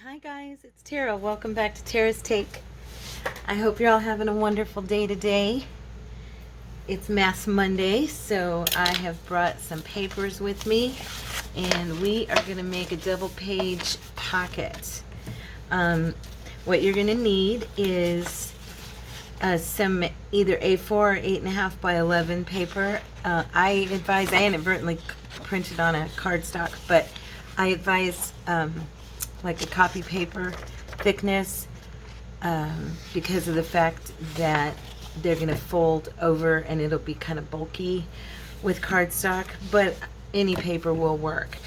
Hi guys, it's Tara. Welcome back to Tara's Take. I hope you're all having a wonderful day today. It's Mass Monday, so I have brought some papers with me and we are going to make a double page pocket. What you're going to need is some either A4 or 8.5 by 11 paper. I inadvertently printed on a cardstock, but I advise like a copy paper thickness because of the fact that they're going to fold over and it'll be kind of bulky with cardstock, but any paper will work.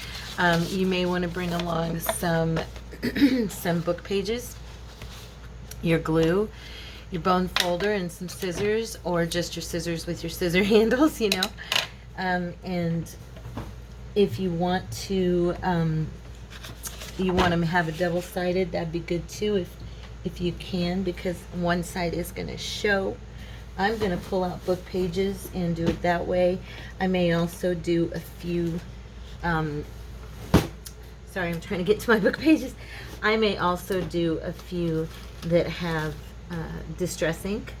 You may want to bring along some some book pages, your glue, your bone folder, and some scissors, or just your scissors with your scissor handles, you know. And if you want to have a double-sided, that'd be good too, if you can, because one side is going to show. I'm going to pull out book pages and do it that way. I may also do a few sorry, I'm trying to get to my book pages. I may also do a few that have distress ink.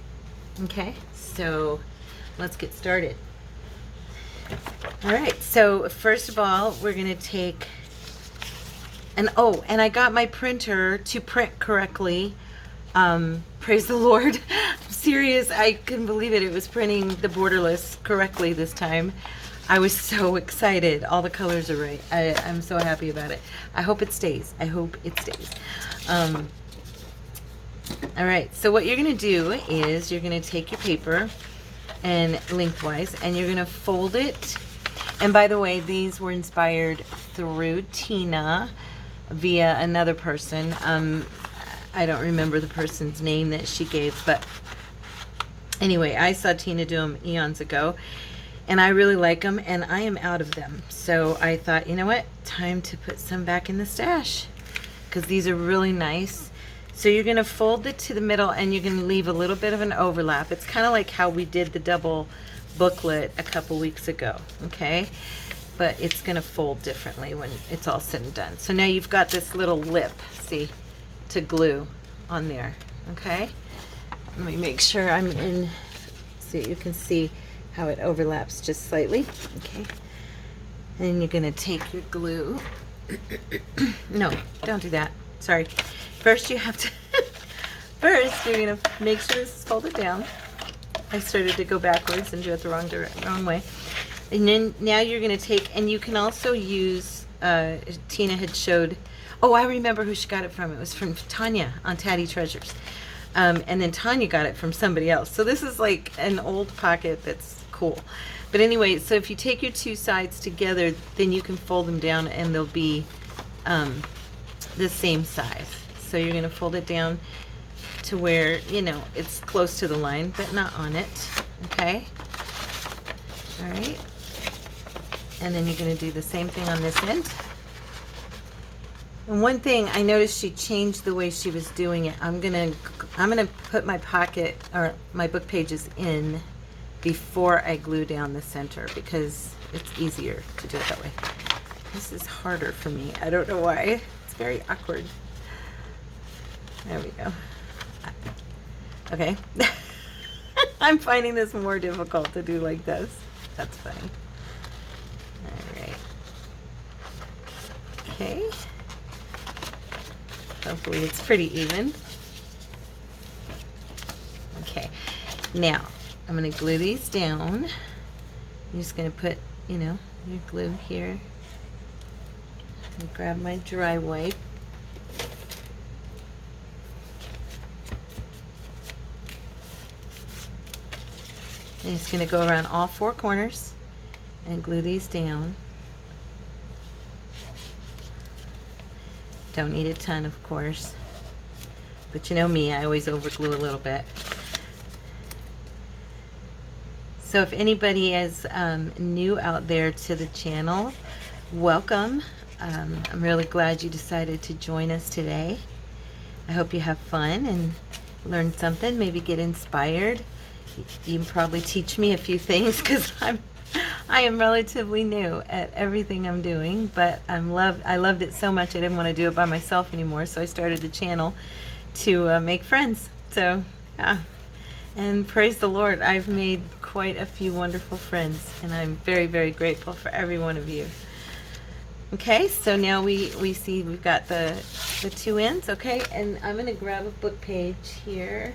Okay, so let's get started. All right, so first of all, we're going to take and I got my printer to print correctly. Praise the Lord. I'm serious. I couldn't believe it. It was printing the borderless correctly this time. I was so excited. All the colors are right. I'm so happy about it. I hope it stays. I hope it stays. All right, so what you're going to do is you're going to take your paper and lengthwise, and you're going to fold it. And by the way, these were inspired through Tina via another person. I don't remember the person's name that she gave, but anyway, I saw Tina do them eons ago, and I really like them, and I am out of them. So I thought, you know what, time to put some back in the stash, because these are really nice. So you're going to fold it to the middle, and you're going to leave a little bit of an overlap. It's kind of like how we did the double booklet a couple weeks ago, okay? But it's going to fold differently when it's all said and done. So now you've got this little lip, see, to glue on there, okay? Let me make sure I'm in, so you can see how it overlaps just slightly, okay? And you're going to take your glue. No, don't do that. Sorry. First you have to, first you're going to make sure this is folded down. I started to go backwards and do it the wrong way. And then now you're going to take, and you can also use, Tina had showed, oh, I remember who she got it from. It was from Tanya on Tatty Treasures. And then Tanya got it from somebody else. So this is like an old pocket that's cool. But anyway, so if you take your two sides together, then you can fold them down and they'll be the same size. So you're going to fold it down to where, you know, it's close to the line, but not on it. Okay? All right. And then you're going to do the same thing on this end. And one thing I noticed, she changed the way she was doing it. I'm gonna put my pocket or my book pages in before I glue down the center, because it's easier to do it that way. This is harder for me. I don't know why. It's very awkward. There we go. Okay. I'm finding this more difficult to do like this. That's funny. All right. Okay. Hopefully it's pretty even. Okay. Now, I'm going to glue these down. I'm just going to put, you know, your glue here. And grab my dry wipe. And it's going to go around all four corners and glue these down. Don't need a ton, of course, but you know me, I always overglue a little bit. So if anybody is new out there to the channel, welcome. I'm really glad you decided to join us today. I hope you have fun and learn something, maybe get inspired. You can probably teach me a few things, because I am relatively new at everything I'm doing, but I loved it so much I didn't want to do it by myself anymore, so I started the channel to make friends. So, yeah. And praise the Lord, I've made quite a few wonderful friends, and I'm very, very grateful for every one of you. Okay, so now we see we've got the two ends, okay? And I'm going to grab a book page here.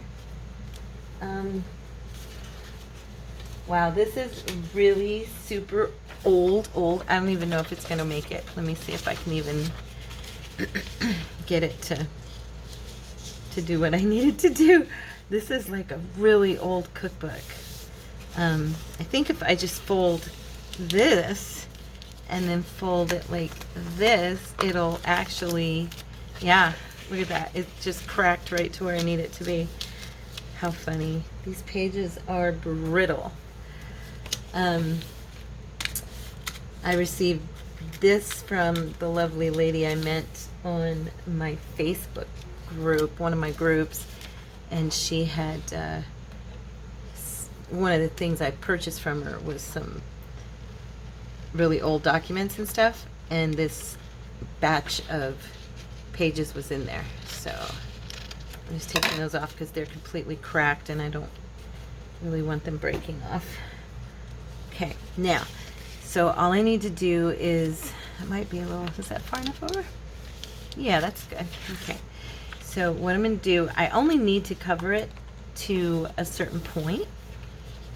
Wow, this is really super old. I don't even know if it's going to make it. Let me see if I can even get it to do what I needed to do. This is like a really old cookbook. I think if I just fold this and then fold it like this, it'll actually, yeah, look at that. It just cracked right to where I need it to be. How funny. These pages are brittle. I received this from the lovely lady I met on my Facebook group, one of my groups, and she had, one of the things I purchased from her was some really old documents and stuff, and this batch of pages was in there. So I'm just taking those off because they're completely cracked and I don't really want them breaking off. Okay, now, so all I need to do is, it might be a little, is that far enough over? Yeah, that's good. Okay, so what I'm going to do, I only need to cover it to a certain point.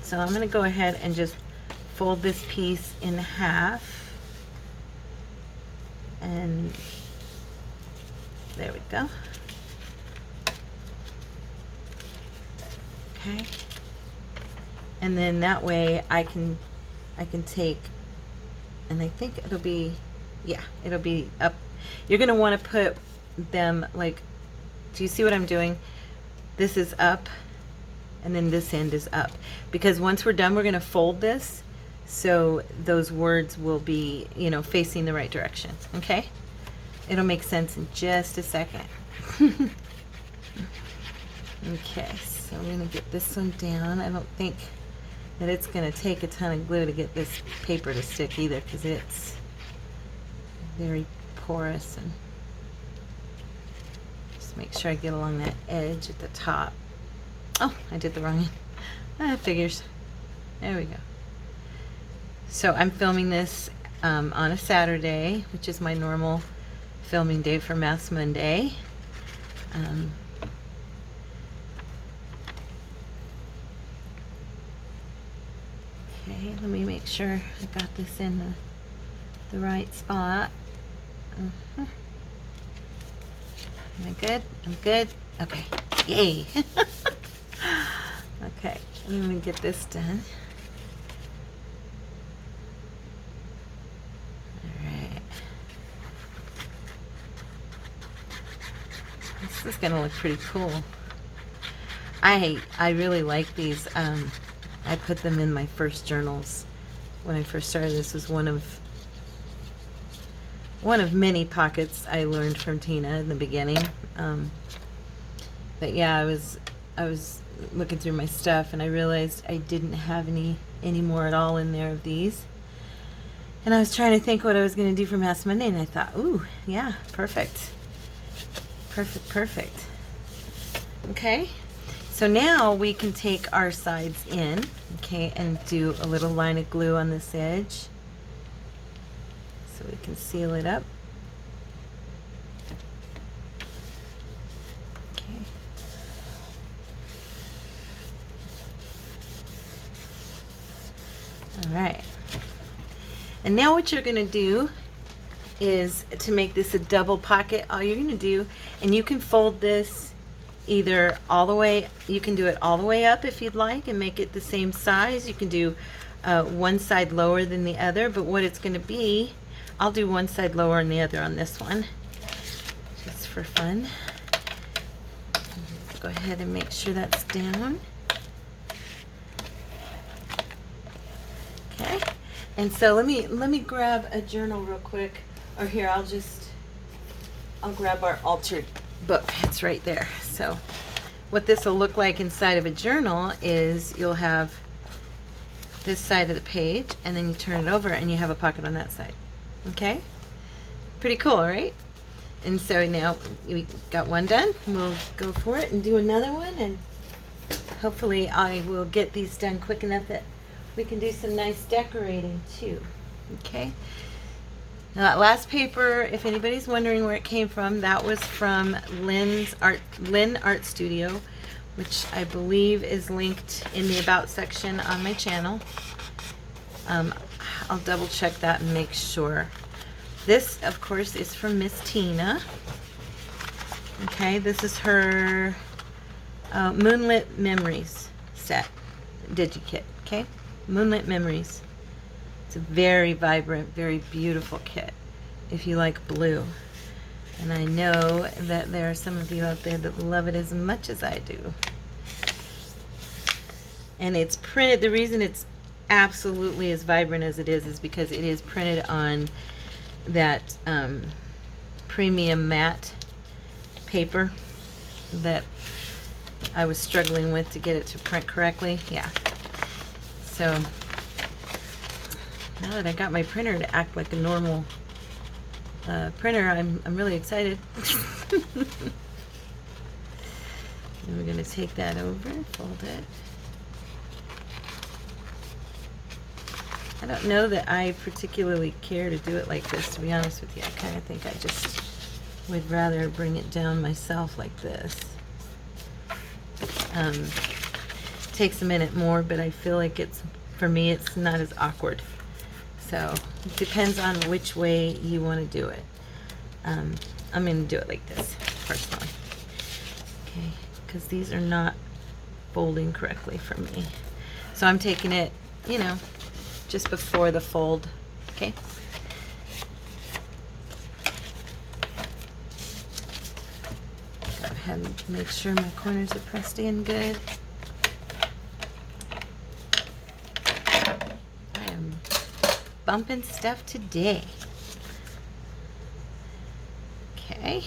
So I'm going to go ahead and just fold this piece in half. And there we go. Okay. And then that way I can take, and I think it'll be, yeah, it'll be up. You're going to want to put them like, do you see what I'm doing? This is up, and then this end is up. Because once we're done, we're going to fold this so those words will be, you know, facing the right direction. Okay? It'll make sense in just a second. Okay, so I'm going to get this one down. I don't think that it's going to take a ton of glue to get this paper to stick either, because it's very porous. And just make sure I get along that edge at the top. Oh, I did the wrong end. Figures. There we go. So I'm filming this on a Saturday, which is my normal filming day for Mass Monday. Okay, let me make sure I got this in the right spot. Am I good? I'm good? Okay. Yay! Okay, let me get this done. Alright. This is going to look pretty cool. I really like these. I put them in my first journals when I first started. This was one of many pockets I learned from Tina in the beginning. But yeah, I was looking through my stuff and I realized I didn't have any more at all in there of these. And I was trying to think what I was going to do for Mass Monday, and I thought, ooh, yeah, perfect. Perfect. Okay. So now we can take our sides in, okay, and do a little line of glue on this edge so we can seal it up. Okay. All right. And now what you're going to do is, to make this a double pocket, all you're going to do, and you can fold this either all the way, you can do it all the way up if you'd like and make it the same size. You can do one side lower than the other, but what it's going to be, I'll do one side lower than the other on this one, just for fun. Go ahead and make sure that's down. Okay, and so let me grab a journal real quick, or here I'll grab our altered book. It's right there. So what this will look like inside of a journal is you'll have this side of the page, and then you turn it over and you have a pocket on that side. Okay? Pretty cool, right? And so now we got one done. We'll go for it and do another one, and hopefully I will get these done quick enough that we can do some nice decorating too. Okay? Now that last paper, if anybody's wondering where it came from, that was from Lynn Art Studio, which I believe is linked in the About section on my channel. I'll double check that and make sure. This, of course, is from Miss Tina. Okay, this is her Moonlit Memories set, DigiKit. Okay, Moonlit Memories. It's a very vibrant, very beautiful kit if you like blue. And I know that there are some of you out there that love it as much as I do. And it's printed, the reason it's absolutely as vibrant as it is because it is printed on that premium matte paper that I was struggling with to get it to print correctly. Yeah. So now that I got my printer to act like a normal printer, I'm really excited. And we're going to take that over, fold it. I don't know that I particularly care to do it like this, to be honest with you. I kind of think I just would rather bring it down myself like this. Takes a minute more, but I feel like it's, for me, it's not as awkward. So it depends on which way you want to do it. I'm going to do it like this, personally. Okay, because these are not folding correctly for me. So I'm taking it, you know, just before the fold. Okay. Go ahead and make sure my corners are pressed in good. I am bumping stuff today. Okay.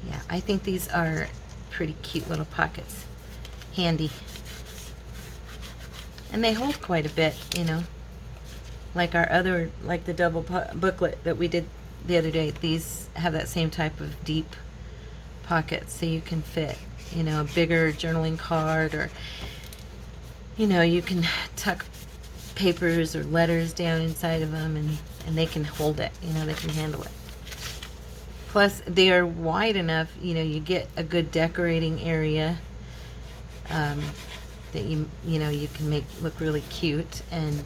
Yeah, I think these are pretty cute little pockets. Handy. And they hold quite a bit, you know. Like our other, like the double booklet that we did the other day. These have that same type of deep pocket, so you can fit, you know, a bigger journaling card, or, you know, you can tuck papers or letters down inside of them, and they can hold it, you know, they can handle it. Plus, they are wide enough, you know, you get a good decorating area that you know, you can make look really cute. And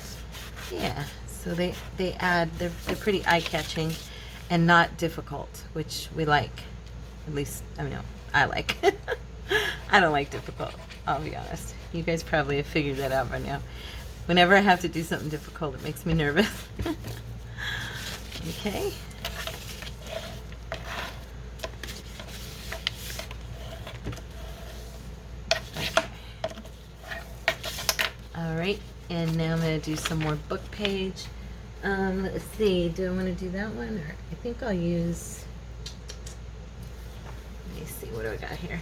yeah, so they add, they're pretty eye-catching and not difficult, which we like. At least, I mean, no, I like. I don't like difficult, I'll be honest. You guys probably have figured that out by now. Whenever I have to do something difficult, it makes me nervous. Okay. Alright, and now I'm going to do some more book page. Let's see, do I want to do that one? Or I think I'll use, let me see, what do I got here?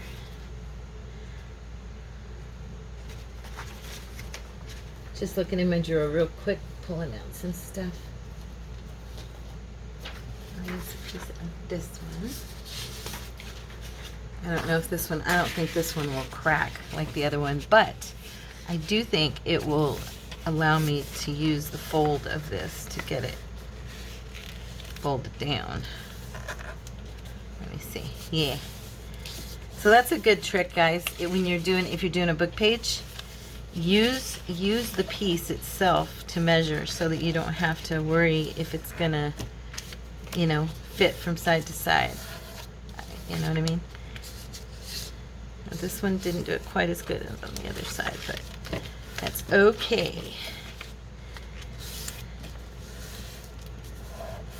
Just looking in my drawer real quick, pulling out some stuff. I'll use a piece of this one. I don't know if this one, I don't think this one will crack like the other one, but I do think it will allow me to use the fold of this to get it folded down. Let me see. Yeah. So that's a good trick, guys. When you're doing, if you're doing a book page, use the piece itself to measure, so that you don't have to worry if it's gonna, you know, fit from side to side. You know what I mean? This one didn't do it quite as good as on the other side, but that's okay.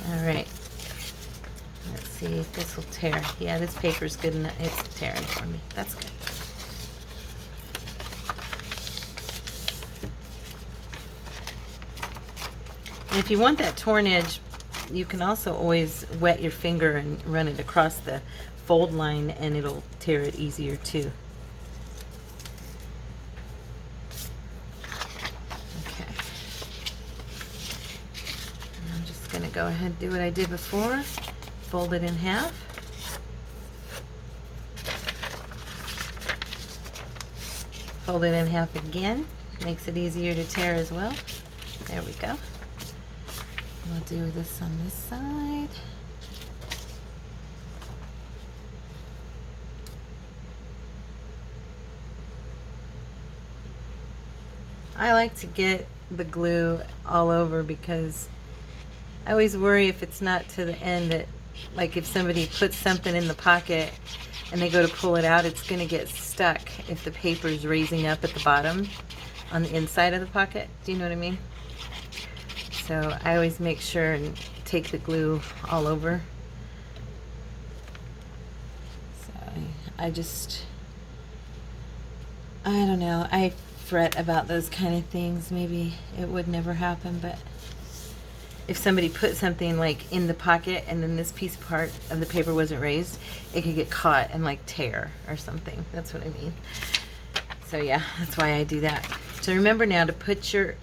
All right. Let's see if this will tear. Yeah, this paper's good enough. It's tearing for me. That's good. And if you want that torn edge, you can also always wet your finger and run it across the fold line, and it'll tear it easier too. go ahead and do what I did before. Fold it in half. Fold it in half again. Makes it easier to tear as well. There we go. We'll do this on this side. I like to get the glue all over because I always worry if it's not to the end that, like if somebody puts something in the pocket and they go to pull it out, it's going to get stuck if the paper is raising up at the bottom on the inside of the pocket. Do you know what I mean? So I always make sure and take the glue all over. So I don't know, I fret about those kind of things. Maybe it would never happen, but if somebody put something like in the pocket and then this piece part of the paper wasn't raised, it could get caught and like tear or something. That's what I mean. So yeah, that's why I do that. So remember now to put your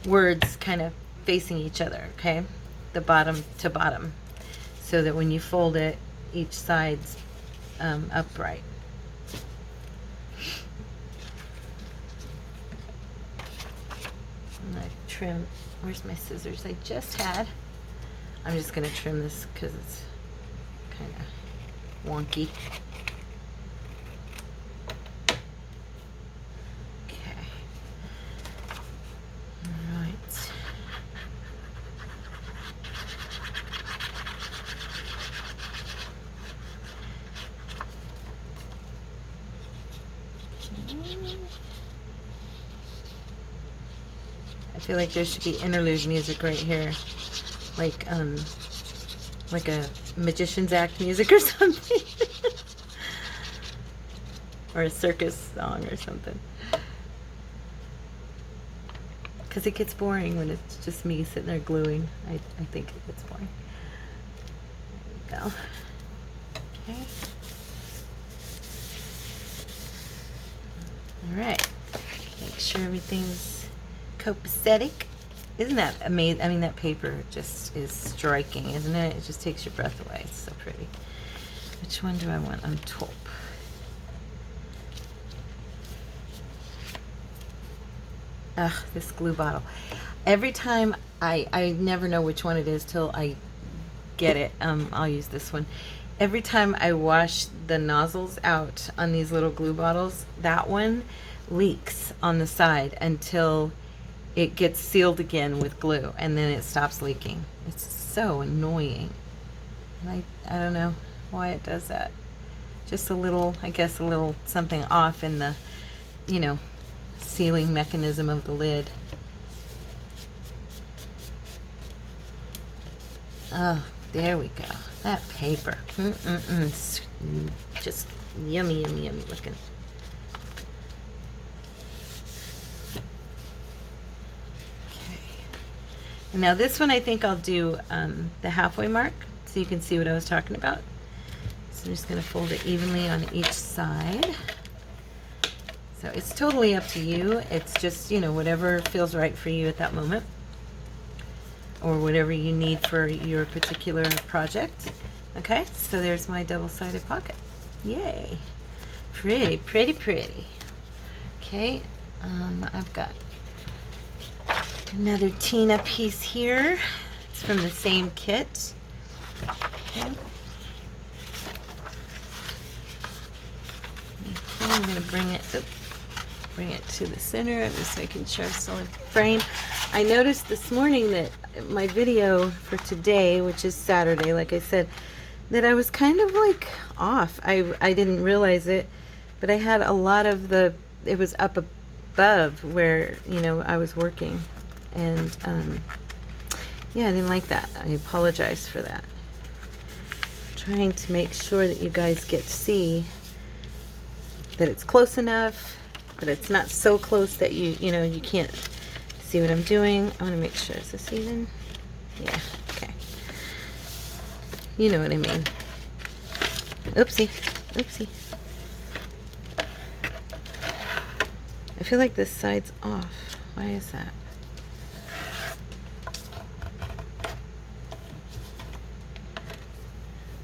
words kind of facing each other, okay? The bottom to bottom, so that when you fold it, each side's upright. I'm gonna trim. Where's my scissors I just had? I'm just gonna trim this because it's kind of wonky. Okay. All right. I feel like there should be interlude music right here, like a Magician's Act music or something, or a circus song or something. Because it gets boring when it's just me sitting there gluing. I think it gets boring. There we go. Okay. All right. Make sure everything's copacetic. Isn't that amazing? I mean, that paper just is striking, isn't it? It just takes your breath away. It's so pretty. Which one do I want on top? Ugh, this glue bottle. Every time I never know which one it is till I get it. I'll use this one. Every time I wash the nozzles out on these little glue bottles, that one leaks on the side until it gets sealed again with glue, and then it stops leaking. It's so annoying. And I don't know why it does that. Just a little, I guess, a little something off in the, you know, sealing mechanism of the lid. Oh, there we go. That paper. It's just yummy, yummy, yummy looking. Now this one I think I'll do the halfway mark so you can see what I was talking about. So I'm just going to fold it evenly on each side. So it's totally up to you. It's just, you know, whatever feels right for you at that moment, or whatever you need for your particular project. Okay, so there's my double-sided pocket. Yay. Pretty, pretty, pretty. Okay, I've got another Tina piece here. It's from the same kit. Okay. I'm going to bring it to the center. I'm just making sure I'm still in frame. I noticed this morning that my video for today, which is Saturday, like I said, that I was kind of like off. I didn't realize it, but I had a lot of it was up above where, you know, I was working. And yeah, I didn't like that. I apologize for that. Trying to make sure that you guys get to see that it's close enough, but it's not so close that you know, you can't see what I'm doing. I want to make sure, is this even? Yeah, okay. You know what I mean. Oopsie, oopsie. I feel like this side's off. Why is that?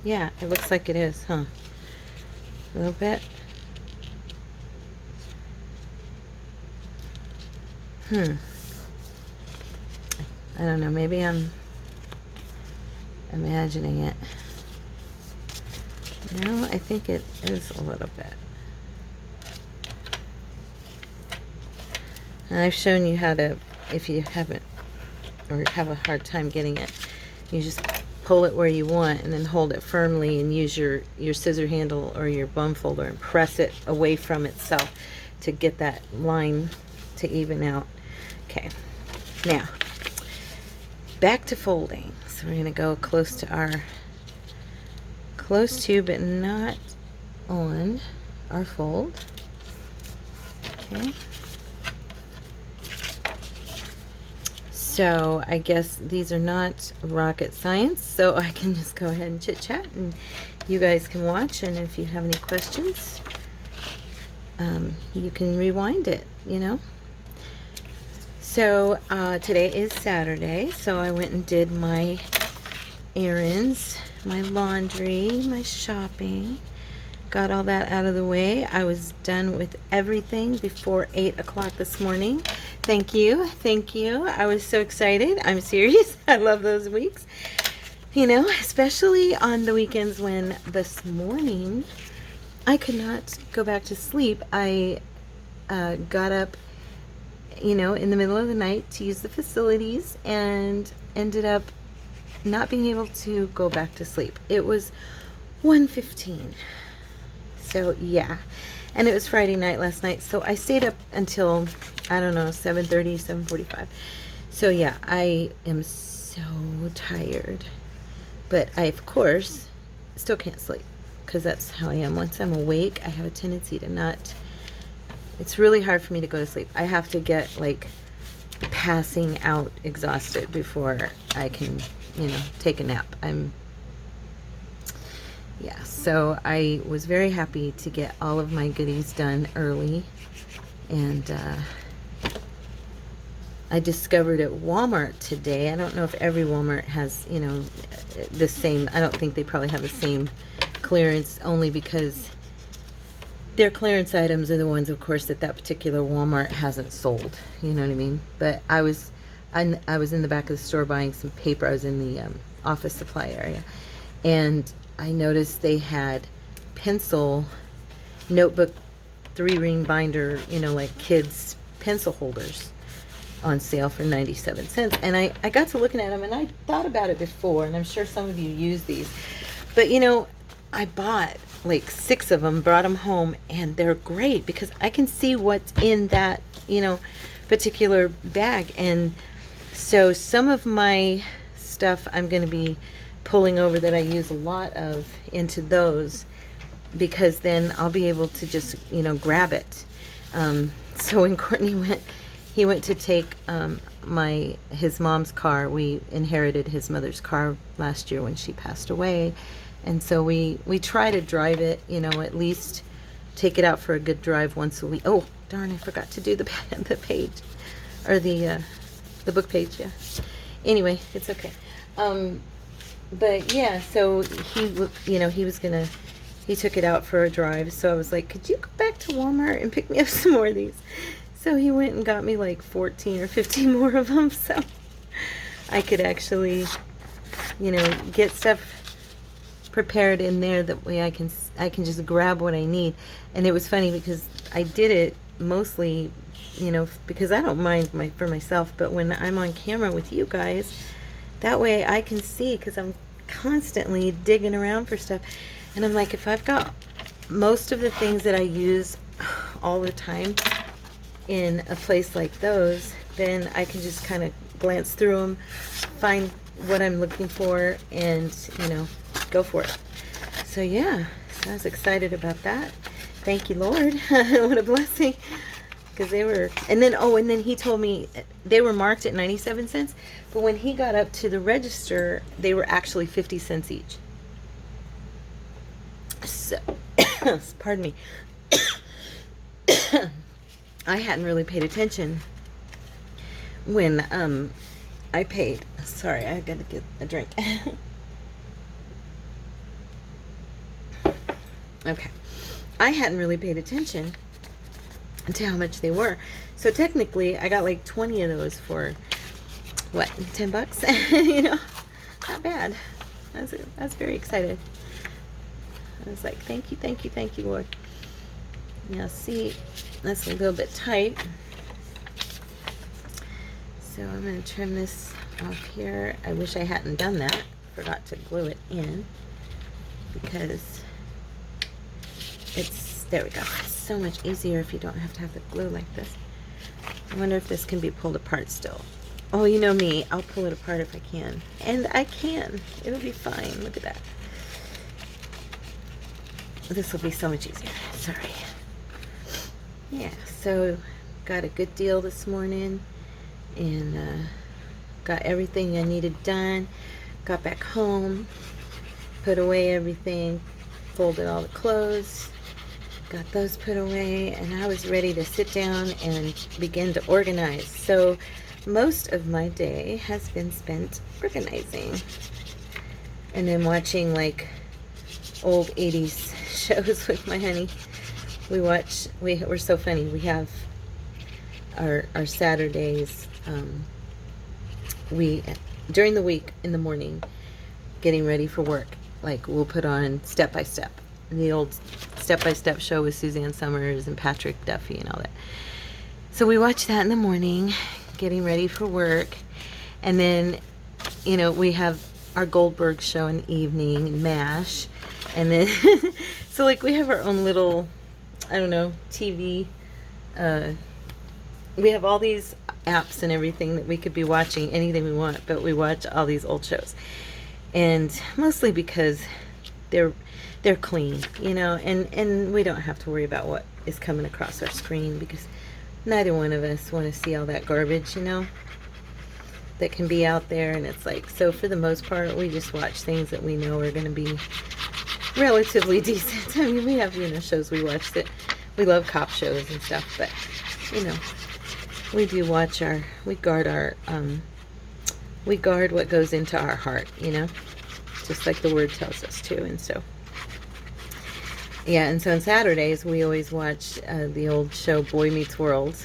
Yeah, it looks like it is, huh? A little bit. I don't know, maybe I'm imagining it. No, I think it is a little bit. And I've shown you how to, if you haven't, or have a hard time getting it, you just pull it where you want and then hold it firmly and use your scissor handle or your bone folder and press it away from itself to get that line to even out. Okay, now back to folding. So we're going to go close to but not on our fold. Okay. So I guess these are not rocket science, so I can just go ahead and chit chat and you guys can watch, and if you have any questions, you can rewind it, you know. So today is Saturday, so I went and did my errands, my laundry, my shopping, got all that out of the way. I was done with everything before 8 o'clock this morning. Thank you, thank you. I was so excited. I'm serious. I love those weeks. You know, especially on the weekends when this morning I could not go back to sleep. I got up, you know, in the middle of the night to use the facilities and ended up not being able to go back to sleep. It was 1:15. So yeah, and it was Friday night last night, so I stayed up until, I don't know, 7:30, 7:45. So yeah, I am so tired, but I of course still can't sleep because that's how I am. Once I'm awake, I have a tendency to not, it's really hard for me to go to sleep. I have to get like passing out exhausted before I can, you know, take a nap. Yeah, so I was very happy to get all of my goodies done early, and I discovered at Walmart today, I don't know if every Walmart has, you know, the same, I don't think they probably have the same clearance, only because their clearance items are the ones, of course, that particular Walmart hasn't sold, you know what I mean? But I was in the back of the store buying some paper. I was in the office supply area, and I noticed they had pencil notebook 3-ring binder, you know, like kids pencil holders on sale for 97 cents. And I got to looking at them, and I thought about it before, and I'm sure some of you use these. But, you know, I bought like 6 of them, brought them home, and they're great because I can see what's in that, you know, particular bag. And so some of my stuff I'm going to be pulling over that I use a lot of into those, because then I'll be able to just, you know, grab it. So when Courtney went to take his mom's car. We inherited his mother's car last year when she passed away, and so we try to drive it, you know, at least take it out for a good drive once a week. Oh darn, I forgot to do the page, or the book page. Yeah, anyway, it's okay. But yeah, so he took it out for a drive. So I was like, could you go back to Walmart and pick me up some more of these? So he went and got me like 14 or 15 more of them, so I could actually, you know, get stuff prepared in there. That way I can just grab what I need. And it was funny because I did it mostly, you know, because I don't mind for myself, but when I'm on camera with you guys, that way I can see, because I'm constantly digging around for stuff. And I'm like, if I've got most of the things that I use all the time in a place like those, then I can just kind of glance through them, find what I'm looking for, and, you know, go for it. So yeah, so I was excited about that. Thank you, Lord. What a blessing. Because they were, and then he told me they were marked at 97 cents, but when he got up to the register, they were actually 50 cents each. So, pardon me. I hadn't really paid attention when I paid. Sorry, I gotta get a drink. Okay. I hadn't really paid attention to how much they were. So technically, I got like 20 of those for, what, 10 bucks? You know, not bad. I was very excited. I was like, thank you, thank you, thank you, Lord. Now see, that's a little bit tight. So I'm going to trim this off here. I wish I hadn't done that. Forgot to glue it in because there we go. It's so much easier if you don't have to have the glue like this. I wonder if this can be pulled apart still. Oh, you know me. I'll pull it apart if I can. And I can. It'll be fine. Look at that. This will be so much easier. Sorry. Yeah, so got a good deal this morning and got everything I needed done. Got back home, put away everything, folded all the clothes, got those put away, and I was ready to sit down and begin to organize. So most of my day has been spent organizing and then watching like old 80s shows with my honey. We're so funny. We have our Saturdays, during the week in the morning, getting ready for work, like we'll put on Step by Step, the old Step by Step show with Suzanne Summers and Patrick Duffy and all that. So we watch that in the morning, getting ready for work, and then, you know, we have our Goldberg show in the evening, and MASH, and then so like we have our own little, I don't know, TV. We have all these apps and everything that we could be watching anything we want, but we watch all these old shows, and mostly because they're clean, you know, and we don't have to worry about what is coming across our screen because neither one of us want to see all that garbage, you know, that can be out there. And it's like, so for the most part, we just watch things that we know are going to be relatively decent. I mean, we have, you know, shows we watch that we love, cop shows and stuff, but you know, we do watch we guard what goes into our heart, you know, just like the word tells us to. And so, yeah, and so on Saturdays, we always watch the old show Boy Meets World.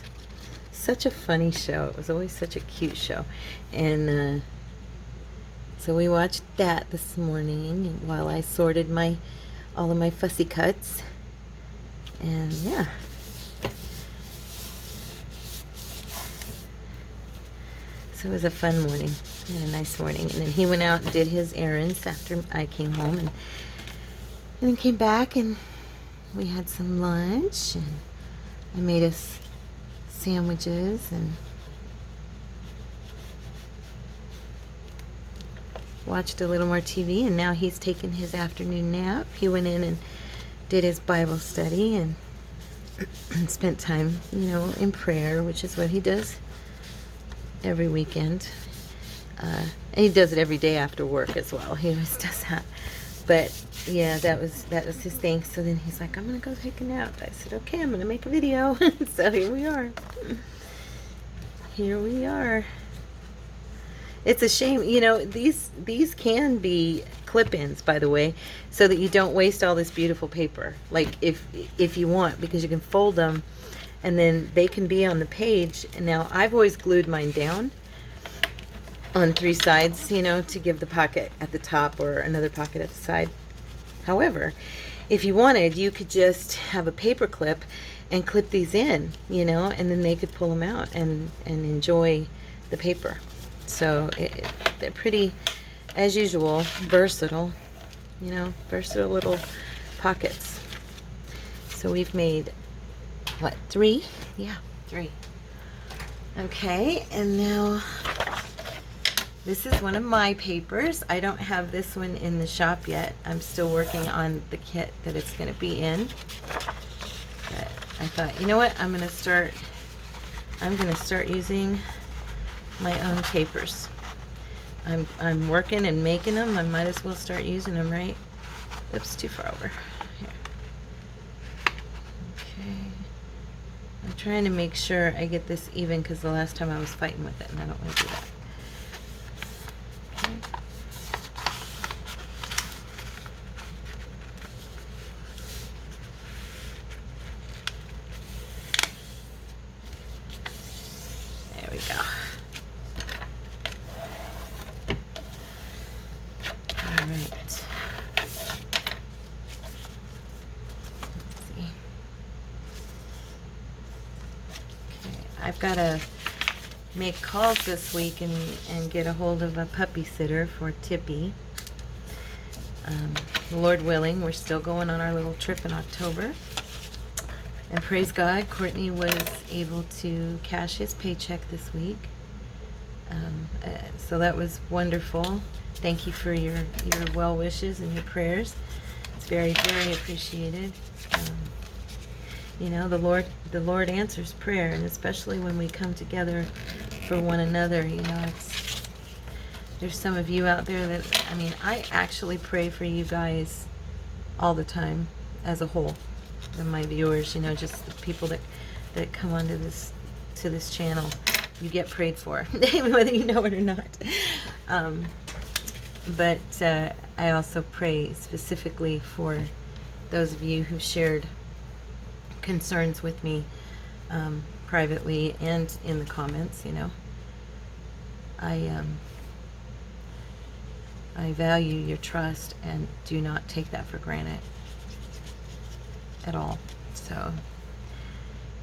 Such a funny show. It was always such a cute show. And so we watched that this morning while I sorted all of my fussy cuts. And yeah. So it was a fun morning and a nice morning. And then he went out and did his errands after I came home, and then came back and we had some lunch, and I made us sandwiches and watched a little more TV. And now he's taken his afternoon nap. He went in and did his Bible study and spent time, you know, in prayer, which is what he does every weekend. And he does it every day after work as well. He always does that. But yeah, that was his thing. So then he's like, I'm gonna go take a nap. I said, okay, I'm gonna make a video. So here we are. Here we are. It's a shame, you know, these can be clip-ins, by the way, so that you don't waste all this beautiful paper. Like if you want, because you can fold them and then they can be on the page. And now I've always glued mine down on 3 sides, you know, to give the pocket at the top or another pocket at the side. However, if you wanted, you could just have a paper clip and clip these in, you know, and then they could pull them out and enjoy the paper. So they're pretty, as usual, versatile, you know, versatile little pockets. So we've made, what, 3? Yeah, 3. Okay, and now this is one of my papers. I don't have this one in the shop yet. I'm still working on the kit that it's going to be in. But I thought, you know what, I'm going to start using my own papers. I'm working and making them. I might as well start using them, right? Oops, too far over. Here. Okay. I'm trying to make sure I get this even because the last time I was fighting with it and I don't want to do that. Okay. All right. Let's see. Okay, I've got to make calls this week and get a hold of a puppy sitter for Tippy. Lord willing, we're still going on our little trip in October. And praise God, Courtney was able to cash his paycheck this week. So that was wonderful. Thank you for your well wishes and your prayers. It's very, very appreciated. You know, the Lord answers prayer, and especially when we come together for one another. You know, there's some of you out there that, I mean, I actually pray for you guys all the time as a whole. And my viewers, you know, just the people that come onto this channel, you get prayed for, whether you know it or not. But I also pray specifically for those of you who shared concerns with me privately and in the comments. You know, I value your trust and do not take that for granted at all. So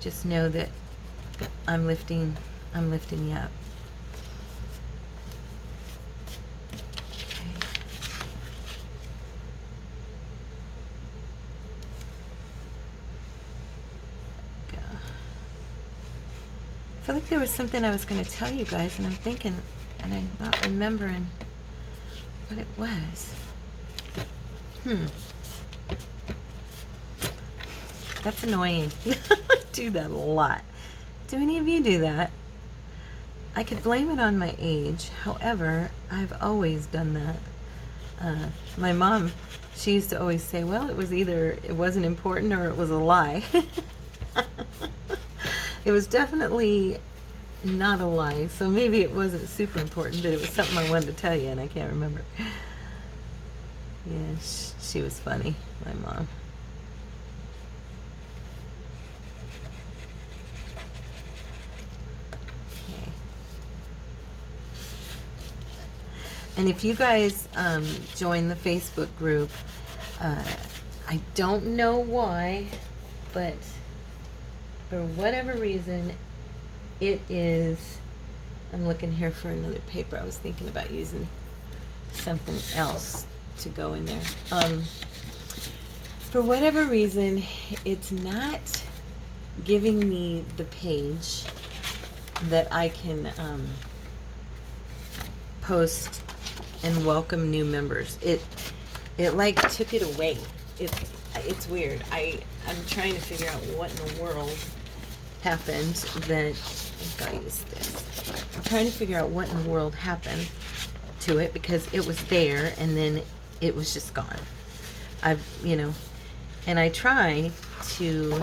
just know that I'm lifting you up. Okay. Go. I feel like there was something I was going to tell you guys, and I'm thinking, and I'm not remembering what it was. That's annoying. I do that a lot. Do any of you do that? I could blame it on my age. However, I've always done that. My mom, she used to always say, well, it was either it wasn't important or it was a lie. It was definitely not a lie, so maybe it wasn't super important, but it was something I wanted to tell you, and I can't remember. Yeah, she was funny, my mom. Okay. And if you guys join the Facebook group, I don't know why, but for whatever reason, it is, I'm looking here for another paper. I was thinking about using something else to go in there. For whatever reason, it's not giving me the page that I can post and welcome new members. It like took it away. It's weird. I'm trying to figure out what in the world happened that, I've got to use this. I'm trying to figure out what in the world happened to it, because it was there and then it was just gone. And I try to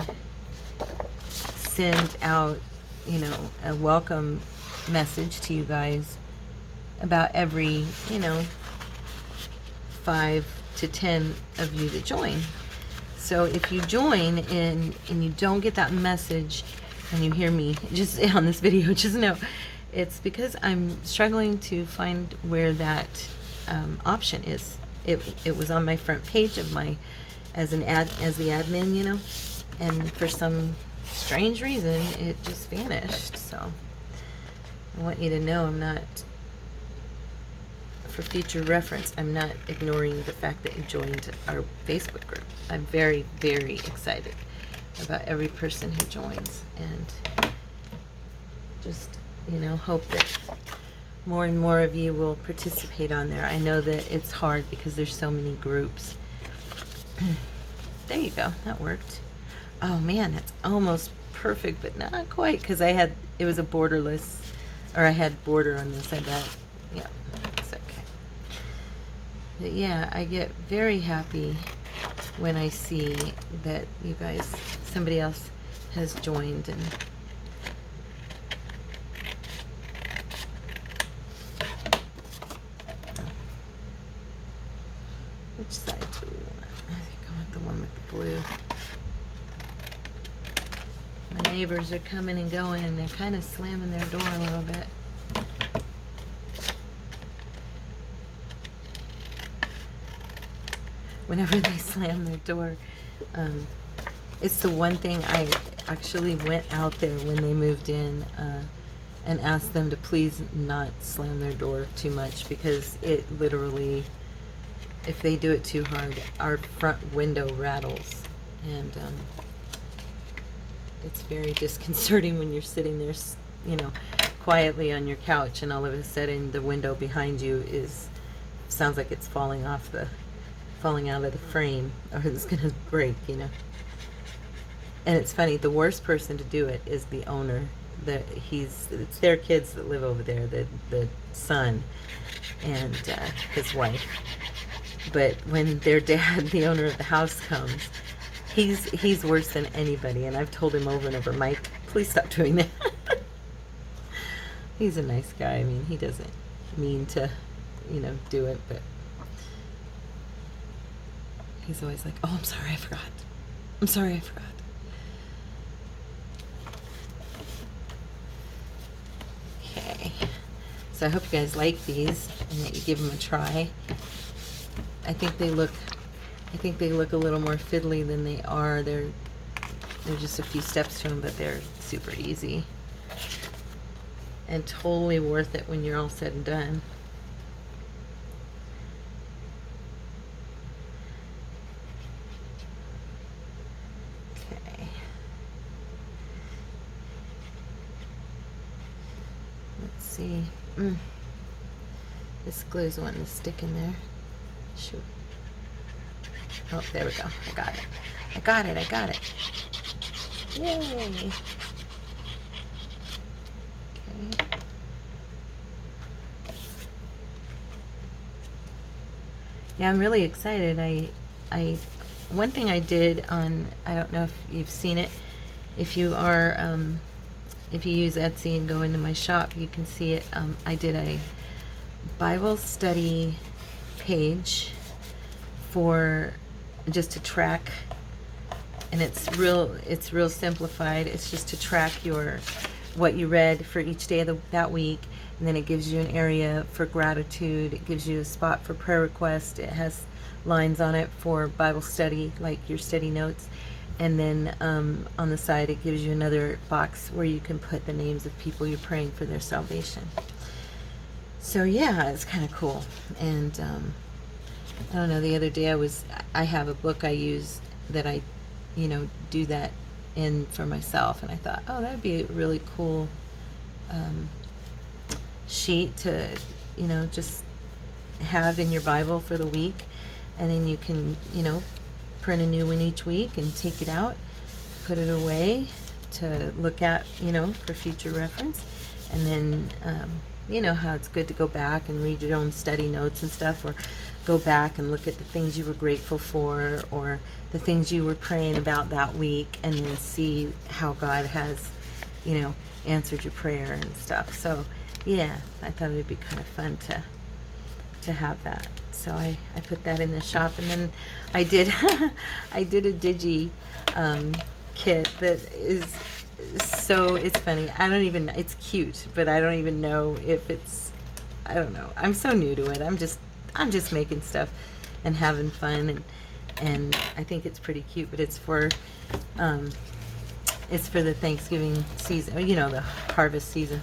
send out, a welcome message to you guys about every, 5 to 10 of you to join. So if you join and you don't get that message and you hear me just on this video, just know it's because I'm struggling to find where that option is. It was on my front page of my as the admin, and for some strange reason it just vanished. So I want you to know, I'm not, for future reference, I'm not ignoring the fact that you joined our Facebook group. I'm very, very excited about every person who joins, and just, hope that more and more of you will participate on there. I know that it's hard because there's so many groups. There you go, that worked. Oh man, that's almost perfect, but not quite, because it was a borderless, or I had border on this, I bet. Yeah, it's okay. But yeah, I get very happy when I see that you guys, somebody else has joined. And which side do we want? I think I want the one with the blue. My neighbors are coming and going, and they're kind of slamming their door a little bit. whenever they slam their door. It's the one thing I actually went out there when they moved in and asked them to please not slam their door too much, because it literally, if they do it too hard, our front window rattles. And it's very disconcerting when you're sitting there, you know, quietly on your couch, and all of a sudden the window behind you sounds like it's falling out of the frame, or it's gonna break, you know. And it's funny, the worst person to do it is the owner. It's their kids that live over there, the son and his wife. But when their dad, the owner of the house, comes, he's worse than anybody. And I've told him over and over, Mike, please stop doing that. He's a nice guy. I mean, he doesn't mean to, you know, do it, but he's always like, oh, I'm sorry, I forgot. I'm sorry, I forgot. Okay. So I hope you guys like these and that you give them a try. I think they look a little more fiddly than they are. They're just a few steps to them, but they're super easy and totally worth it when you're all said and done. Okay. Let's see. This glue's wanting to stick in there. Shoot. Oh, there we go. I got it. I got it. I got it. Yay. Okay. Yeah, I'm really excited. One thing I did on, I don't know if you've seen it. If you are, if you use Etsy and go into my shop, you can see it. I did a Bible study page for just to track, and it's real simplified. It's just to track what you read for each day of that week, and then it gives you an area for gratitude. It gives you a spot for prayer request. It has lines on it for Bible study, like your study notes, and then on the side it gives you another box where you can put the names of people you're praying for their salvation. So yeah, it's kind of cool. And I don't know, the other day I have a book I use that I, you know, do that in for myself, and I thought, oh, that'd be a really cool sheet to, you know, just have in your Bible for the week, and then you can, you know, print a new one each week and take it out, put it away to look at, you know, for future reference. And then you know how it's good to go back and read your own study notes and stuff, or go back and look at the things you were grateful for, or the things you were praying about that week, and then see how God has, you know, answered your prayer and stuff. So yeah, I thought it would be kind of fun to have that. So I put that in the shop, and then I did I did a digi kit that is, so it's funny. It's cute, but I don't even know if I don't know. I'm so new to it. I'm just making stuff and having fun, and I think it's pretty cute. But it's for the Thanksgiving season, you know, the harvest season,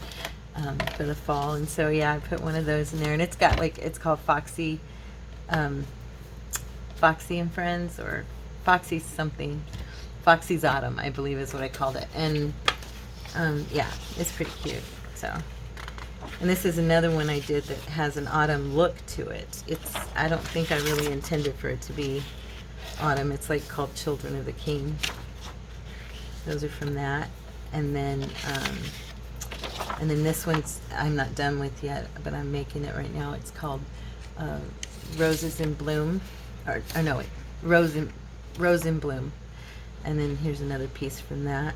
for the fall. And so yeah, I put one of those in there, and it's got it's called Foxy and Friends, or Foxy something. Foxy's Autumn, I believe is what I called it. And yeah, it's pretty cute. So, and this is another one I did that has an autumn look to it. I don't think I really intended for it to be autumn. It's like called Children of the King. Those are from that. And then this one's I'm not done with yet, but I'm making it right now. It's called Roses in Bloom, or no, wait, Rose in Bloom. And then here's another piece from that.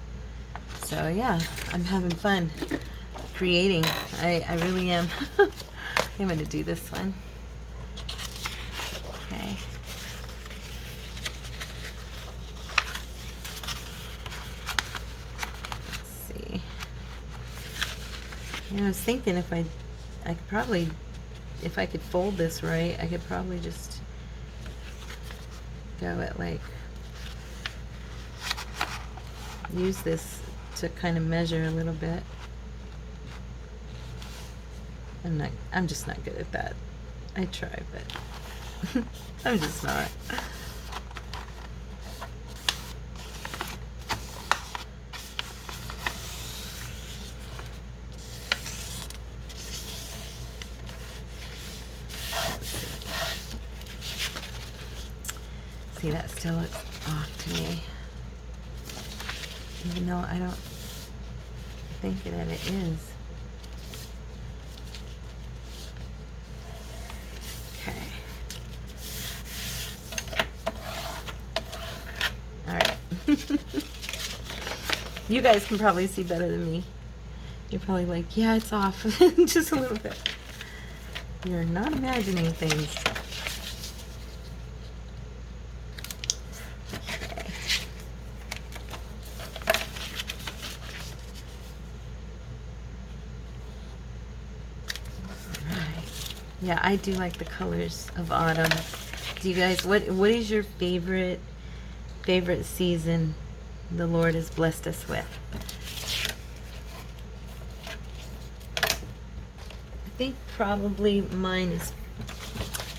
So yeah, I'm having fun creating. I really am. I'm going to do this one. Okay. Let's see. Yeah, I was thinking if I could probably, if I could fold this right, I could probably just go at like, use this to kind of measure a little bit. I'm just not good at that. I try, but I'm just not. See, that still looks off to me. Even though I don't think that it is. Okay. Alright. You guys can probably see better than me. You're probably like, yeah, it's off. Just a little bit. You're not imagining things. Yeah, I do like the colors of autumn. Do you guys, what is your favorite season the Lord has blessed us with? I think probably mine is,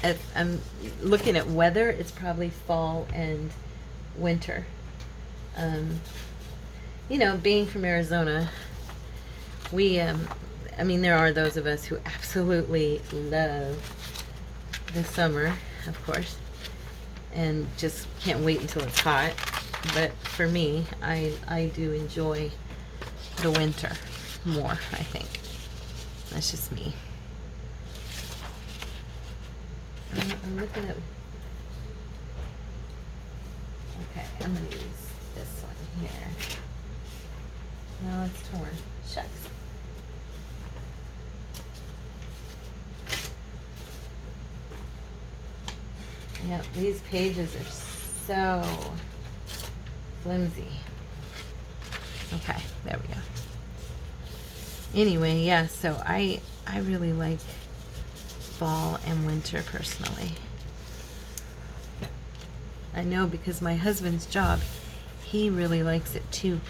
if I'm looking at weather, it's probably fall and winter. You know, being from Arizona, we I mean, there are those of us who absolutely love the summer, of course, and just can't wait until it's hot. But for me, I do enjoy the winter more, I think. That's just me. I'm looking at... Okay, I'm going to use this one here. No, it's torn. Shucks. Yep, these pages are so flimsy. Okay, there we go. Anyway, yeah, so I really like fall and winter personally. I know because my husband's job, he really likes it too.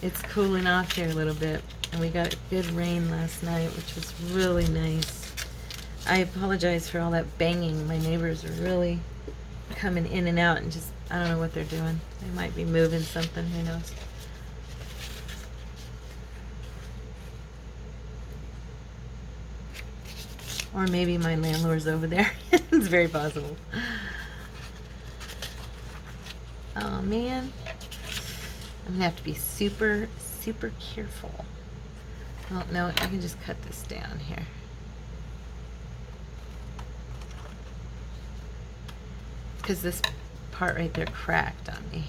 It's cooling off here a little bit, and we got good rain last night, which was really nice. I apologize for all that banging. My neighbors are really coming in and out and just, I don't know what they're doing. They might be moving something, who knows. Or maybe my landlord's over there. It's very possible. Oh man. I'm gonna have to be super, super careful. Oh no, I can just cut this down here. Because this part right there cracked on me.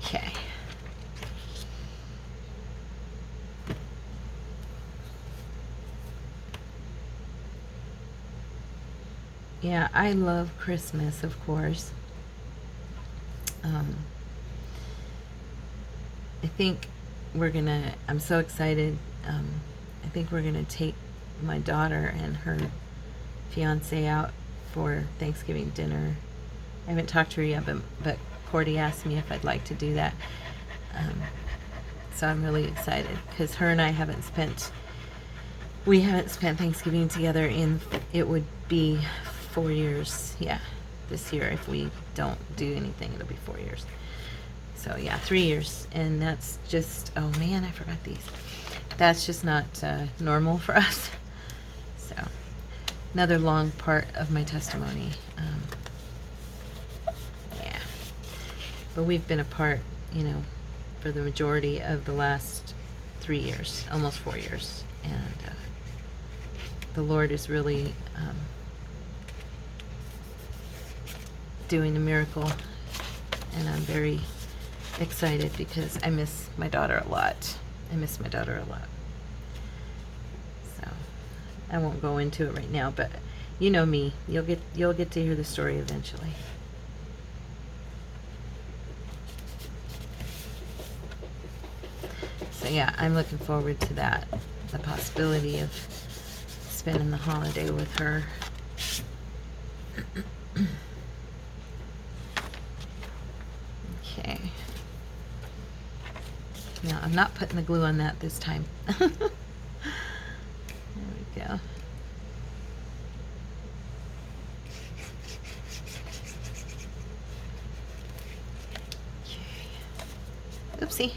Okay. Yeah, I love Christmas, of course. I think I'm so excited. I think we're gonna take my daughter and her fiance out for Thanksgiving dinner. I haven't talked to her yet, but Cordy asked me if I'd like to do that. So I'm really excited because her and I haven't spent Thanksgiving together it would be 4 years. Yeah, this year if we don't do anything, it'll be 4 years. So yeah, 3 years, and that's just, oh man, I forgot these. That's just not normal for us. So another long part of my testimony. Yeah, but we've been apart, you know, for the majority of the last 3 years, almost 4 years, and the Lord is really doing a miracle, and I'm very excited because I miss my daughter a lot. So I won't go into it right now, but you know me. You'll get to hear the story eventually. So yeah, I'm looking forward to that. The possibility of spending the holiday with her. Okay. Now, I'm not putting the glue on that this time. There we go. Okay. Oopsie.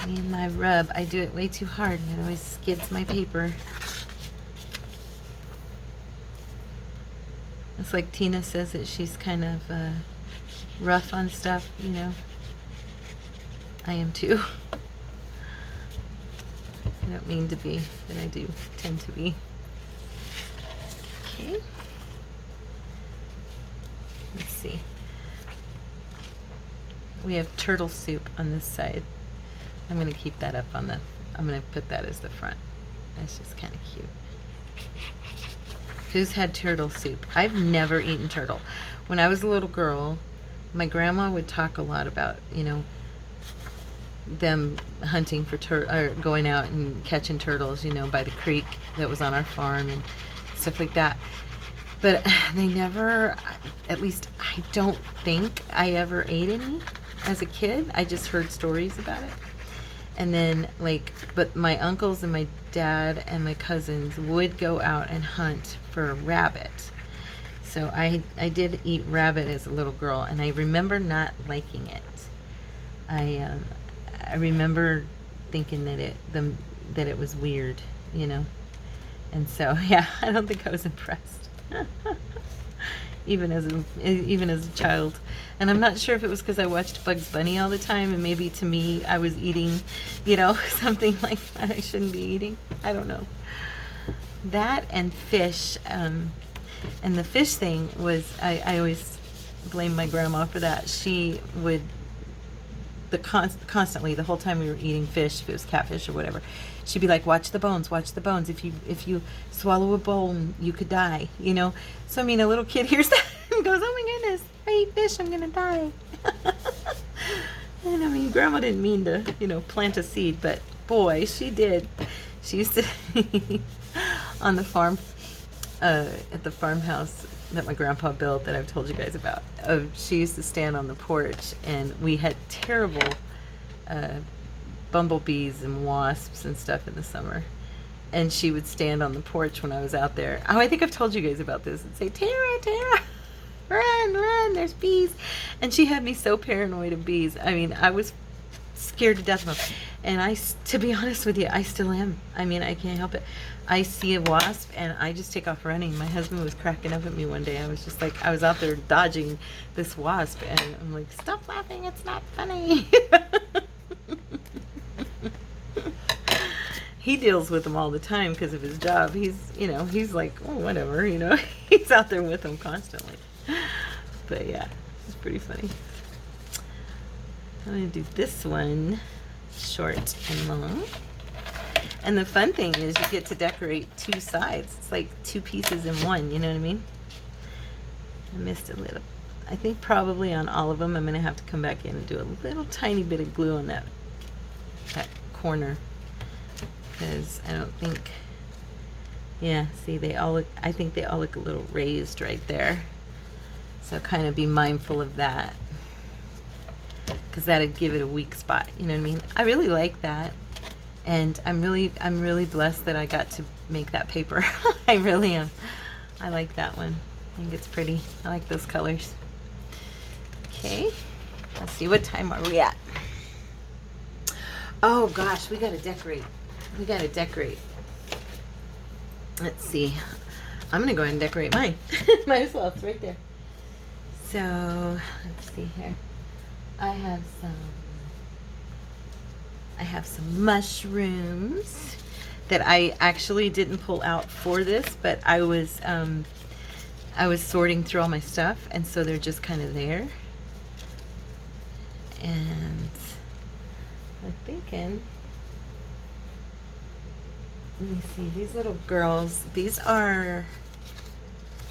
Me and my rub, I do it way too hard and it always skids my paper. It's like Tina says that she's kind of rough on stuff, you know. I am too. I don't mean to be, but I do tend to be. Okay. Let's see. We have turtle soup on this side. I'm going to keep that up on the, I'm going to put that as the front. That's just kind of cute. Who's had turtle soup? I've never eaten turtle. When I was a little girl, my grandma would talk a lot about, you know, them hunting for or going out and catching turtles, you know, by the creek that was on our farm and stuff like that. But they never, at least I don't think I ever ate any as a kid. I just heard stories about it. And then, like, but my uncles and my dad and my cousins would go out and hunt for rabbit. So I did eat rabbit as a little girl, and I remember not liking it. I remember thinking that it was weird, you know. And so, yeah, I don't think I was impressed. even as a child. And I'm not sure if it was because I watched Bugs Bunny all the time, and maybe to me I was eating, you know, something like that I shouldn't be eating. I don't know. That and fish, and the fish thing was, I always blame my grandma for that. She would constantly, the whole time we were eating fish, if it was catfish or whatever, she'd be like, watch the bones, watch the bones. If you swallow a bone, you could die, you know. So I mean, a little kid hears that and goes, oh my goodness, I eat fish, I'm gonna die. And I mean, grandma didn't mean to, you know, plant a seed, but boy, she did. She used to on the farm, at the farmhouse that my grandpa built that I've told you guys about. She used to stand on the porch, and we had terrible bumblebees and wasps and stuff in the summer. And she would stand on the porch when I was out there. Oh, I think I've told you guys about this. And say, Tara, Tara, run, run, there's bees. And she had me so paranoid of bees. I mean, I was scared to death of them. And to be honest with you, I still am. I mean, I can't help it. I see a wasp and I just take off running. My husband was cracking up at me one day. I was just like, I was out there dodging this wasp, and I'm like, stop laughing, it's not funny. He deals with them all the time because of his job. He's, you know, he's like, oh, whatever, you know. He's out there with them constantly. But yeah, it's pretty funny. I'm going to do this one short and long. And the fun thing is you get to decorate two sides. It's like two pieces in one, you know what I mean? I missed a little. I think probably on all of them I'm going to have to come back in and do a little tiny bit of glue on that corner. Because I don't think, yeah, see, they all look, I think they all look a little raised right there. So kind of be mindful of that, because that'd give it a weak spot, you know what I mean? I really like that, and I'm really blessed that I got to make that paper. I really am. I like that one. I think it's pretty. I like those colors. Okay, let's see, what time are we at? Oh gosh, we gotta decorate. We gotta decorate. Let's see. I'm gonna go ahead and decorate mine. Might as well, it's right there. So, let's see here. I have some mushrooms that I actually didn't pull out for this, but I was sorting through all my stuff, and so they're just kind of there. And I'm thinking, let me see, these little girls, these are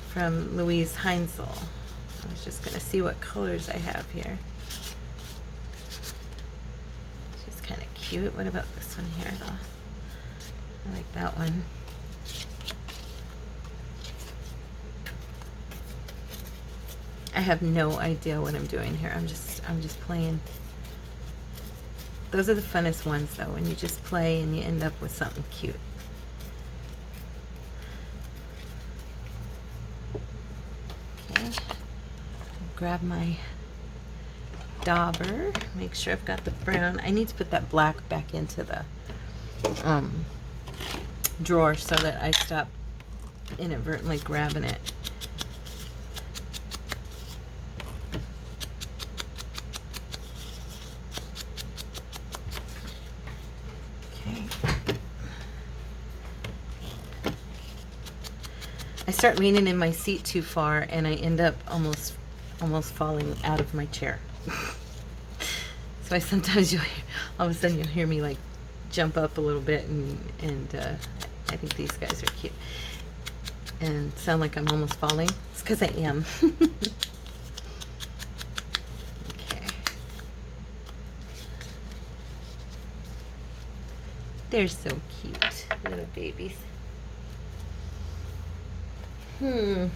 from Louise Heinzel. I was just going to see what colors I have here. cute. What about this one here though? I like that one. I have no idea what I'm doing here. I'm just playing. Those are the funnest ones though, when you just play and you end up with something cute. Okay. Grab my dauber. Make sure I've got the brown. I need to put that black back into the drawer so that I stop inadvertently grabbing it. Okay. I start leaning in my seat too far and I end up almost falling out of my chair. So sometimes all of a sudden you'll hear me like jump up a little bit and I think these guys are cute and sound like I'm almost falling. It's because I am. Okay. They're so cute, little babies. I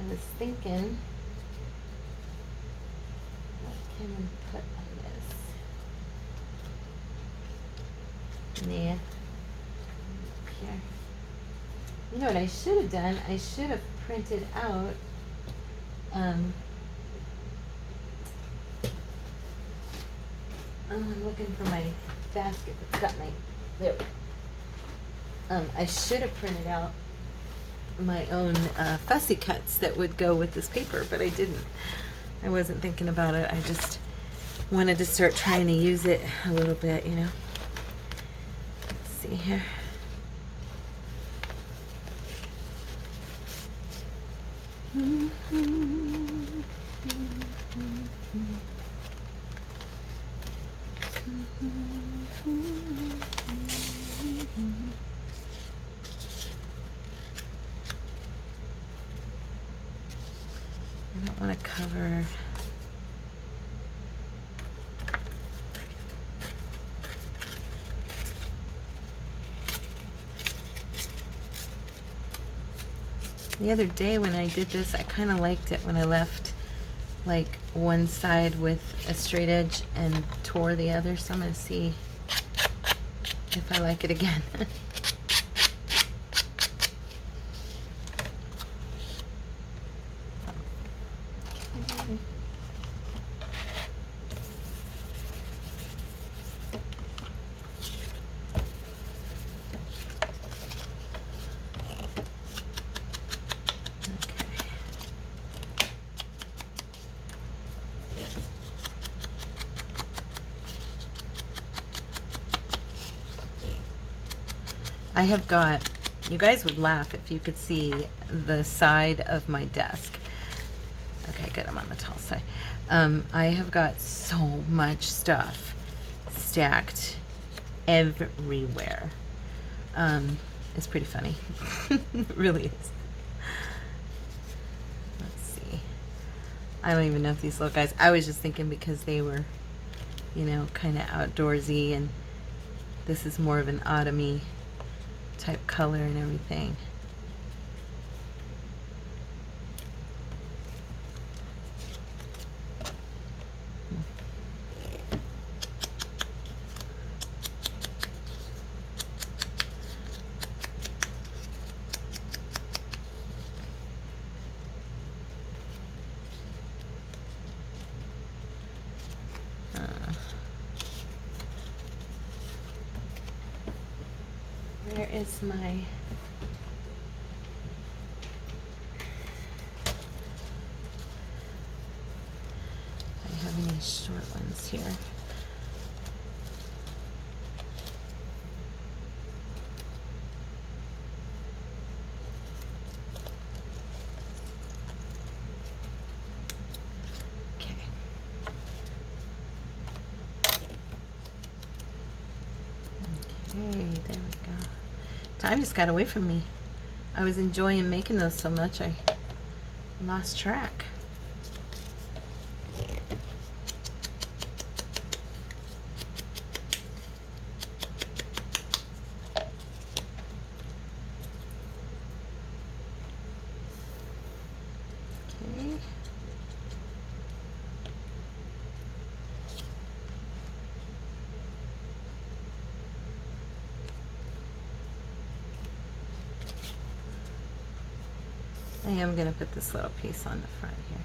was thinking, what can we put on this? Nah. Here. You know what I should have done? I should have printed out I'm looking for my basket that's got my there. I should have printed out my own fussy cuts that would go with this paper, but I didn't. I wasn't thinking about it. I just wanted to start trying to use it a little bit, you know. Let's see here. I don't want to cover. The other day when I did this, I kind of liked it when I left like one side with a straight edge and tore the other, so I'm going to see if I like it again. I have got, you guys would laugh if you could see the side of my desk. Okay, good, I'm on the tall side. I have got so much stuff stacked everywhere. It's pretty funny. It really is. Let's see. I don't even know if these little guys, I was just thinking because they were, you know, kind of outdoorsy, and this is more of an autumny type color and everything. Where is my, I have any short ones here. Okay. Okay, there we go. Time just got away from me. I was enjoying making those so much I lost track. I am going to put this little piece on the front here.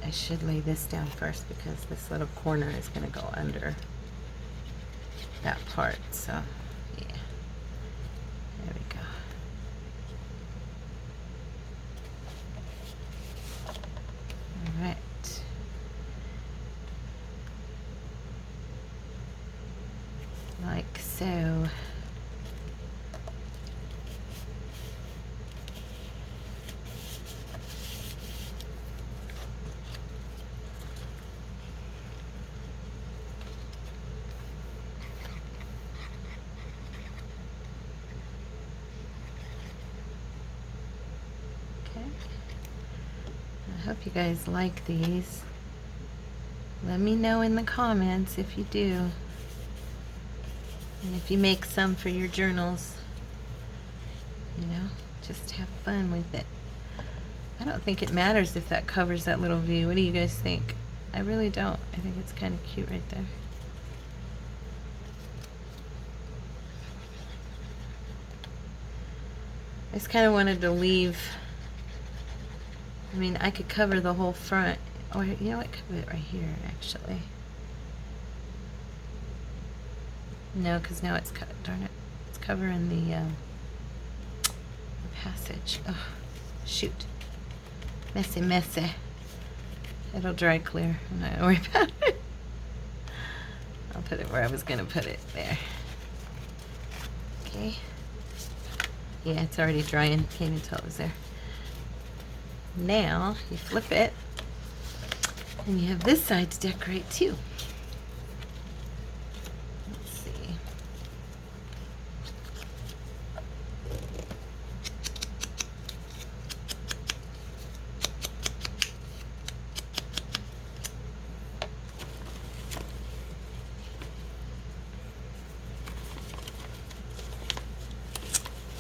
I should lay this down first because this little corner is going to go under that part. So, yeah. There we go. All right. Like so. I hope you guys like these. Let me know in the comments if you do. And if you make some for your journals. You know, just have fun with it. I don't think it matters if that covers that little view. What do you guys think? I really don't. I think it's kind of cute right there. I just kind of wanted to leave. I mean, I could cover the whole front. Or, you know what? Cover it right here, actually. No, because now it's, darn it. It's covering the passage. Oh, shoot. Messy, messy. It'll dry clear. I'm not going to worry about it. I'll put it where I was going to put it. There. Okay. Yeah, it's already drying. Can't even tell it was there. Now, you flip it, and you have this side to decorate too. Let's see.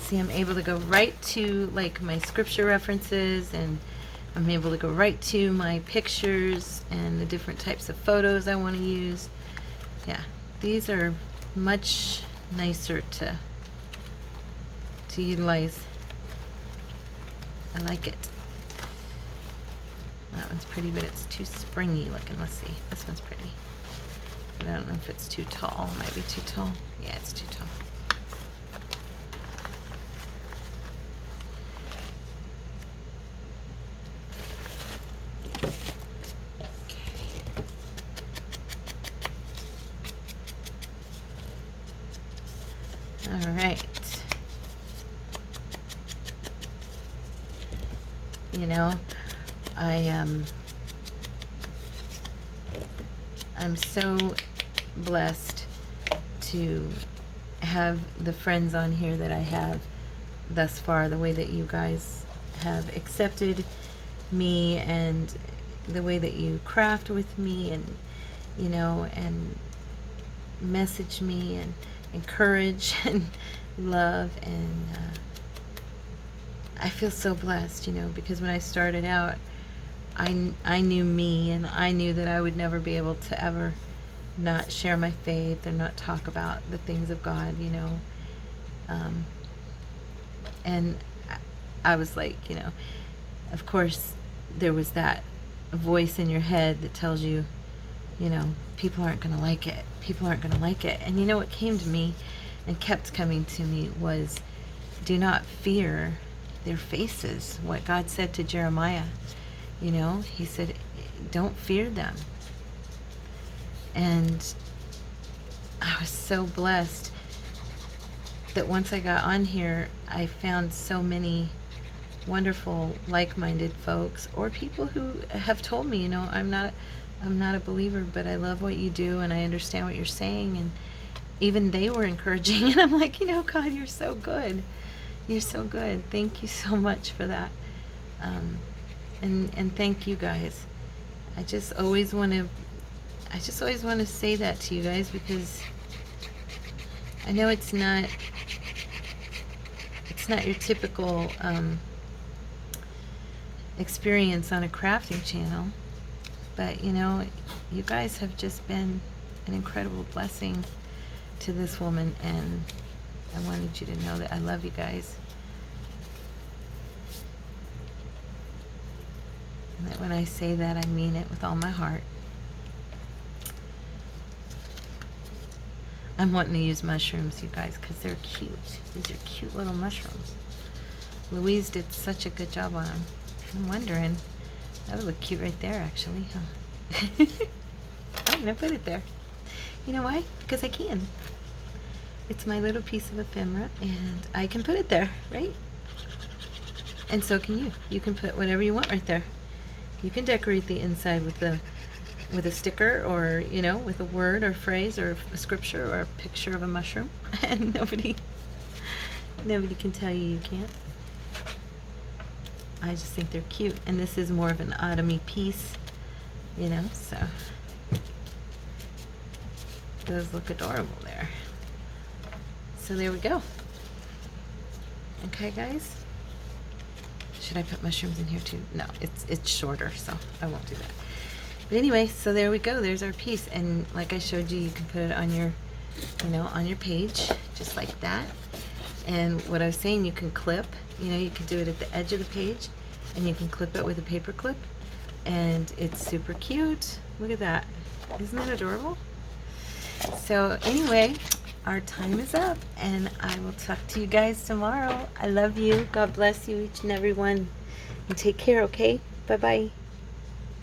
See, I'm able to go right to like my scripture references, and I'm able to go right to my pictures and the different types of photos I want to use. Yeah, these are much nicer to utilize. I like it. That one's pretty, but it's too springy looking. Let's see. This one's pretty. But I don't know if it's too tall. It might be too tall. Yeah, it's too tall. All right. You know, I'm so blessed to have the friends on here that I have thus far, the way that you guys have accepted me and the way that you craft with me and, you know, and message me and encourage and love, and I feel so blessed, you know, because when I started out, I knew me, and I knew that I would never be able to ever not share my faith and not talk about the things of God, you know, and I was like, you know, of course there was that voice in your head that tells you, you know, people aren't going to like it. People aren't going to like it. And you know what came to me and kept coming to me was, do not fear their faces. What God said to Jeremiah, you know, he said, don't fear them. And I was so blessed that once I got on here, I found so many wonderful, like-minded folks, or people who have told me, you know, I'm not a believer, but I love what you do, and I understand what you're saying, and even they were encouraging, and I'm like, you know, God, you're so good. You're so good. Thank you so much for that. And thank you guys. I just always want to say that to you guys, because I know it's not your typical experience on a crafting channel. But you know, you guys have just been an incredible blessing to this woman, and I wanted you to know that I love you guys. And that when I say that, I mean it with all my heart. I'm wanting to use mushrooms, you guys, because they're cute. These are cute little mushrooms. Louise did such a good job on them. I'm wondering, that would look cute right there, actually, huh? I'm going to put it there. You know why? Because I can. It's my little piece of ephemera, and I can put it there, right? And so can you. You can put whatever you want right there. You can decorate the inside with a sticker, or, you know, with a word or phrase or a scripture or a picture of a mushroom, and nobody can tell you you can't. I just think they're cute, and this is more of an autumny piece, you know, so those look adorable there. So there we go. Okay, guys. Should I put mushrooms in here too? No, it's shorter, so I won't do that. But anyway, so there we go. There's our piece, and like I showed you, you can put it on your, you know, on your page, just like that. And what I was saying, you can clip. You know, you can do it at the edge of the page, and you can clip it with a paper clip, and it's super cute. Look at that. Isn't that adorable? So anyway, our time is up, and I will talk to you guys tomorrow. I love you. God bless you, each and every one. And take care, okay? Bye-bye.